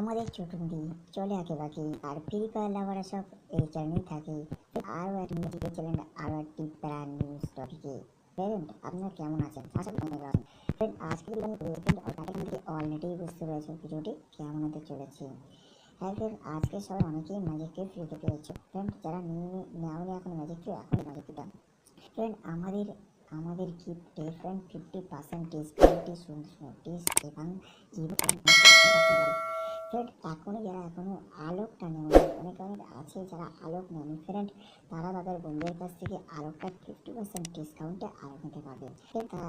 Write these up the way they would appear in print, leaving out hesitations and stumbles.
আমাদের ছোটদি চলে আঁকে আর ফ্রি ফায়ার লাভাররা সব এই চ্যানেলেই থাকে। আরও এক মিউজিকের চ্যানেল, আরও একটি প্যারা নিউজ টপিকে। ফ্রেন্ড, আপনারা কেমন আছেন? আশা করি ভালো আছেন। ফ্রেন্ড, আজকে যদি আমি অলরেডি বুঝতে পেরেছেন ভিডিওটি কেমন হতে চলেছে। হ্যাঁ ফ্রেন্ড, আজকে সবাই অনেকেই ম্যাজিককে ফ্রিতে পেয়েছে। ফ্রেন্ড, যারা নেওয়া এখন ম্যাজিককে এখন ম্যাজিকটা ফ্রেন্ড আমাদের গিফটে ফ্রেন্ড 50% ডিসকাউন্টে নোটিস এবং ফ্রেন্ড এখনো আলোকটা নেওয়া অনেক আছে যারা আলোক নেয়নি ফ্রেন্ড, তারা তাদের বন্ধুদের কাছ থেকে আলোকটা 50% ডিসকাউন্টে আলোক নিতে পারবে। তারা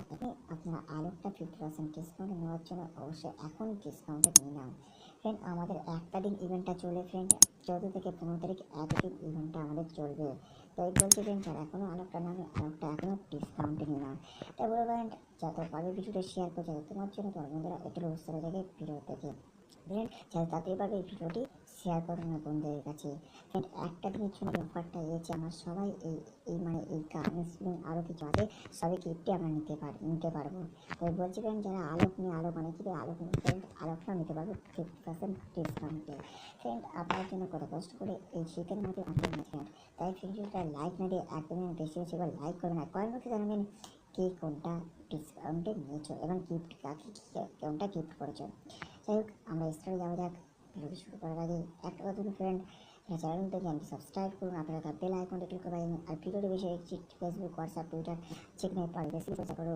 আপনারা আলোকটা 50% ডিসকাউন্টে নেওয়ার জন্য অবশ্যই এখন ডিসকাউন্টে নিয়ে নাও। ফ্রেন্ড, আমাদের একটা দিন ইভেন্টটা চলে ফ্রেন্ড, 14 থেকে 15 তারিখ একদিন ইভেন্টটা আমাদের চলবে। তাই বলছি ফ্রেন্ড, যারা এখনো আলোকটা নামে আলোকটা এখনো ডিসকাউন্টে নিয়ে নাও। তাই বলবো ফ্রেন্ড, যত পারবে ভিডিওটা শেয়ার করে যাবে তোমার জন্য তোমার বন্ধুরা একটু বুঝতে পারে ভিডিও থেকে। ফ্রেন্ড, যাতে তাড়াতাড়ি পারবে এই ভিডিওটি শেয়ার করুন না বন্ধুদের কাছে। ফ্রেন্ড, একটা দিনের জন্য অফারটা এসেছে, আমরা সবাই এই কারেন্স আরও কিছু আছে সবাই গিফটে আমরা নিতে পারবো। তাই বলছি ফ্রেন্ড, যারা আলোক নিয়ে আলোক অনেকেই আলোক নিয়ে ফ্রেন্ড আলোকটাও নিতে পারবে 50% ডিসকাউন্টে। ফ্রেন্ড, আপনার জন্য কত কষ্ট করে এই শীতের মধ্যে আপনি ফ্রেন্ড, তাই ভিডিওটা লাইক না দিয়ে একদমই বেশি করে লাইক করবেন আর কয়ের মধ্যে জানাবেন কে কোনটা ডিসকাউন্টে নিয়েছো এবং গিফট কাকে কোনটা গিফট করেছো। যাই হোক, আমরা স্টারে যাওয়া যাক। ভিডিওটি শুরু করার আগে একটা কথা বলুন ফ্রেন্ড, চ্যানেলটা চ্যানেলটি সাবস্ক্রাইব করুন, আপনারা তার বেল আইকনটা ক্লিক করে দেবেন আর ভিডিওটি বেশি ফেসবুক, হোয়াটসঅ্যাপ, টুইটার যেখানে পারে বেশি চেষ্টা করো।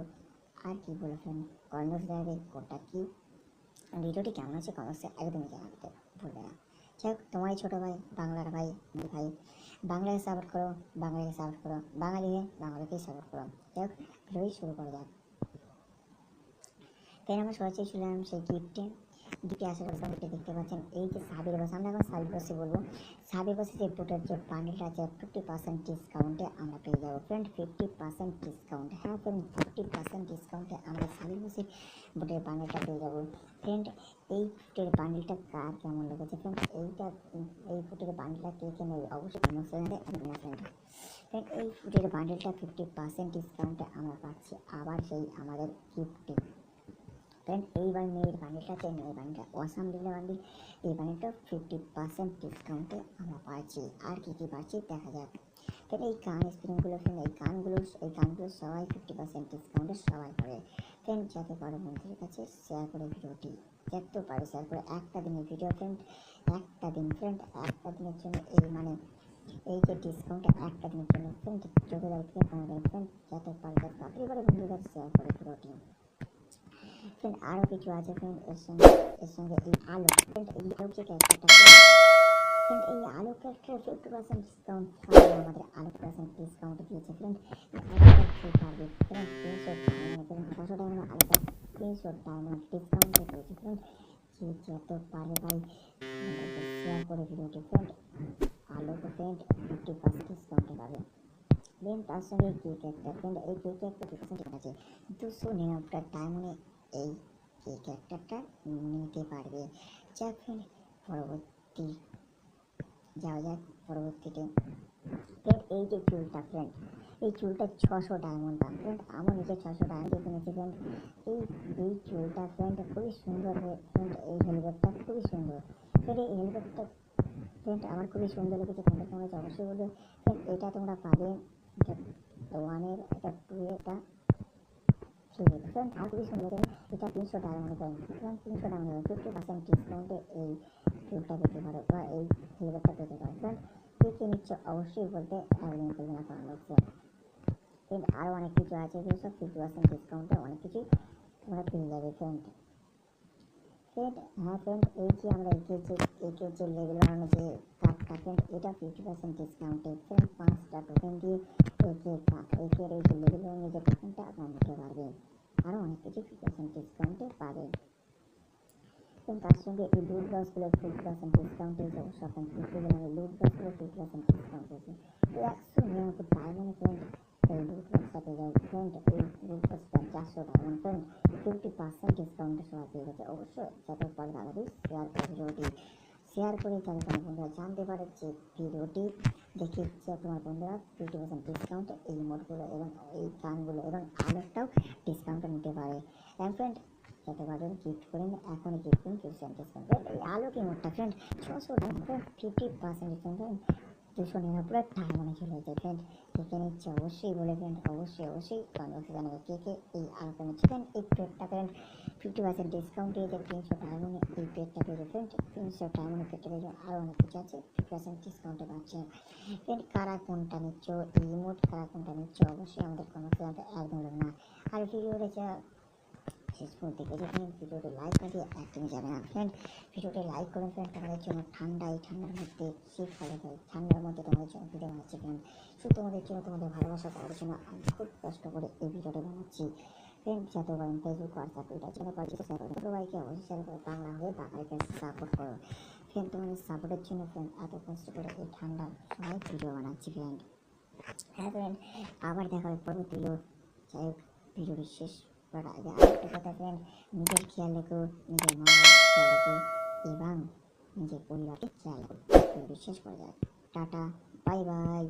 আর কি বলো ফ্রেন্ড, কমেন্টস দেবে কোনটা কি ভিডিওটি কেমন আছে কমেন্টসে একদমই জানাতে ভুলবে না। যাই হোক, তোমারই ছোটো ভাই, বাংলার ভাই, ভাই বাংলাকে সাপোর্ট করো, বাঙালিকেই সাপোর্ট করো। যাই হোক, ভিডিওটি শুরু করা যাক। তাই আমরা সরাসরি ছিলাম সেই গিফটে আসার গিফটে দেখতে পাচ্ছেন এই যে সাবির বসে, আমরা এখন সাবির বসে বলবো। সাবির বসে যে বুটের যে বান্ডেলটা আছে 50% ডিসকাউন্টে আমরা পেয়ে যাবো ফ্রেন্ড, 50% ডিসকাউন্ট। হ্যাঁ ফ্রেন্ড, 50% ডিসকাউন্টে আমরা সাবির বসে বুটের বান্ডেলটা পেয়ে যাবো ফ্রেন্ড। এই বুটের বান্ডেলটা কার কেমন লেগেছে ফ্রেন্ড, এই বুটের বান্ডেলটা কে নেবে অবশ্যই ফ্রেন্ড। এই ফুটের বান্ডেলটা 50% ডিসকাউন্টে আমরা পাচ্ছি আবার সেই আমাদের গিফটে ফ্রেন্ড। এইবার মেয়ের বান্ডেলটা আছে, মেয়ের বান্ডেলটা অসাম ডিলে বান্ডেল, এই বান্ডেলটা 50% ডিসকাউন্টে আমরা পাচ্ছি। আর কি পাচ্ছি দেখা যাক ফ্রেন্ড। এই স্প্রিংগুলো ফ্রেন্ড, এই কানগুলো সবাই 50% ডিসকাউন্টে সবাই পাবে ফ্রেন্ড। যাতে পারো বন্ধুদের কাছে শেয়ার করে ভিডিওটি যত পারে শেয়ার করে। একটা দিনের ভিডিও ফ্রেন্ড, একটা দিনের জন্য এই যে ডিসকাউন্টটা একটা দিনের জন্য ফ্রেন্ড, 14 তারিখ থেকে 15 তারিখ ফ্রেন্ড, যত পারে তাড়াতাড়ি করে বন্ধুদের কাছে শেয়ার করে ভিডিওটি ফ্রেন্ড। আরও কিছু আছে ফ্রেন্ড, এর সঙ্গে এই আলো ফ্রেন্ড, এই আলো যে ক্যারেক্টারটা ফ্রেন্ড, এই আলো ক্যারেক্টার 50% ডিসকাউন্ট আমাদের আলো পার্সেন্ট ডিসকাউন্ট দিয়েছে ফ্রেন্ড। পারবে ফ্রেন্ড 300 ডায়মন্ড ফ্রেন্ড, 600 ডায়মন্ড আলোটা 300 ডায়মন্ড ডিসকাউন্টে পেয়েছে ফ্রেন্ড। যে যত পারে ভাই শেয়ার করে ভিডিওটি ফ্রেন্ড, আলোকে ফ্রেন্ড 50% ডিসকাউন্টে পাবে ফ্রেন্ড। তার সঙ্গে কেক একটা ফ্রেন্ড, এই কেক একটা 50% আছে 299 ডায়মন্ডে এই কেক একটা নিতে পারবে। যাক ফ্রেন্ড, পরবর্তী যাওয়া যাক পরবর্তীতে ফ্রেন্ড। এই যে চুলটা ফ্রেন্ড, এই চুলটা 600 ডায়মন্ড দাম ফ্রেন্ড, আমার নিজে 600 ডায়মন্ড কিনেছি ফ্রেন্ড। এই চুলটা ফ্রেন্ড খুবই সুন্দর ফ্রেন্ড, এই হেলমেটটা খুবই সুন্দর ফ্রেন্ড। এই হেলমেটটা ফ্রেন্ড আমার খুবই সুন্দর লেগেছে, তোমাদের সঙ্গে অবশ্যই বলবে ফ্রেন্ড। এটা তোমরা পাবে ওয়ানের, এটা টু, এটা থ্রি ফ্রেন্ড। আর খুবই সুন্দর এটা 300 ডায়মন্ড ফ্রেন্ড, 300 ডায়মন্ড 50% ডিসকাউন্টে এই চুলটা পেতে পারো বা এই হেলমেটটা পেতে পারো ফ্রেন্ড। কে নিচ্ছে অবশ্যই বলতে একদিন করবে না কমেন্ট বক্সে ফ্রেন্ড। আরও অনেক কিছু আছে যেসব 50% ডিসকাউন্টে অনেক কিছুই তোমরা পেয়ে যাবে ফ্রেন্ড। হ্যাঁ ফ্রেন্ড, এই যে আমরা একের যে লেভেল বানানো যে কার্ডটা ফ্রেন্ড, এটা 50% ডিসকাউন্টে ফ্রেন্ড। 5টা টোকেন দিয়ে একের এই যে লেভেল বানানো যে টোকেনটা আপনারা নিতে পারবেন। আরও অনেক কিছু 50% ডিসকাউন্টে পাবেন ফ্রেন্ড। তার সঙ্গে এই লুট বক্সগুলো 50% ডিসকাউন্টে অবশ্য আপনার লুট বক্সগুলো 50% ডিসকাউন্ট হয়েছে 199 ডায়মন্ড ফ্রেন্ড। এই লুট বক্সটা পেয়ে যাবে ফ্রেন্ড, এই লুট বক্সটা 400 ডায়মন্ড ফ্রেন্ড, 50% ডিসকাউন্টে সবাই পেয়ে গেছে। অবশ্যই যত পারে তাড়াতাড়ি শেয়ার করে ভিডিওটি শেয়ার করে যাতে তোমার বন্ধুরা জানতে পারে যে ভিডিওটি দেখে তোমার বন্ধুরা 50% ডিসকাউন্টে এই মোটগুলো এবং এই গানগুলো এবং আলোকটাও ডিসকাউন্টে নিতে পারে। ফ্রেন্ড, যত পারবেন গিফট করেন, এখনই গিফট করুন 50% ডিসকাউন্ট। এই আলোক ইমোটটা ফ্রেন্ড 600 টাকা ফ্রেন্ড, 50% ডিসকাউন্ট ফ্রেন্ড, 299 টাকা মনে চলে যায় ফ্রেন্ড। কে কে নিচ্ছে অবশ্যই বলে ফ্রেন্ড, অবশ্যই কমেন্ট বক্সে জানাবে কে কে এই আলোক ইমোট ফ্রেন্ড। এই পেটটা ফ্রেন্ড 50% ডিসকাউন্ট দিয়ে 300 টাকা মনে এই পেটটা পেয়ে ফ্রেন্ড, 300 টাকা মনে পেটটা পেয়ে আরও অনেক কিছু আছে 50% ডিসকাউন্টে পাচ্ছে ফ্রেন্ড। কারা কোনটা নিচ্ছ এই ইমোট, কারা কোনটা নিচ্ছ অবশ্যই আমাদের কমেন্ট জানাতে একদম ভুলবেন না। আর ভিডিওটা শেষ পর্যন্ত দেখে ফ্রেন্ড, ভিডিওটি লাইক না দিয়ে একদমই যাবে না ফ্রেন্ড। ভিডিওটি লাইক করুন ফ্রেন্ড, তোমাদের জন্য ঠান্ডা, এই ঠান্ডার মধ্যে শীত ফলে যায়, ঠান্ডার মধ্যে তোমাদের জন্য ভিডিও বানাচ্ছি ফ্রেন্ড। শুধু তোমাদের জন্য, তোমাদের ভালোবাসা পাওয়ার জন্য আমি খুব কষ্ট করে এই ভিডিওটি বানাচ্ছি ফ্রেন্ড। যাতে পারেন ফেসবুক, হোয়াটসঅ্যাপ, টুইটার চ্যানেল পাচ্ছি শেয়ার করুন, সবাইকে অবশ্যই শেয়ার করে বাংলা হয়ে বাঙালিকে সাপোর্ট করো ফ্রেন্ড। তোমাদের সাপোর্টের জন্য ফ্রেন্ড এত কষ্ট করে এই ঠান্ডার সময় ভিডিও বানাচ্ছি ফ্রেন্ড। হ্যাঁ ফ্রেন্ড, আবার দেখা হবে পরবর্তী ভিডিও। যাই হোক, ভিডিওটি শেষ করার আগে আরেকটা কথা ফ্রেন্ড, নিজের খেয়াল রেখো, নিজের মা বাবার খেয়াল রেখো এবং নিজের পরিবারকে খেয়াল রাখো। ভিডিওটি শেষ করা যায়। Tata, bye bye.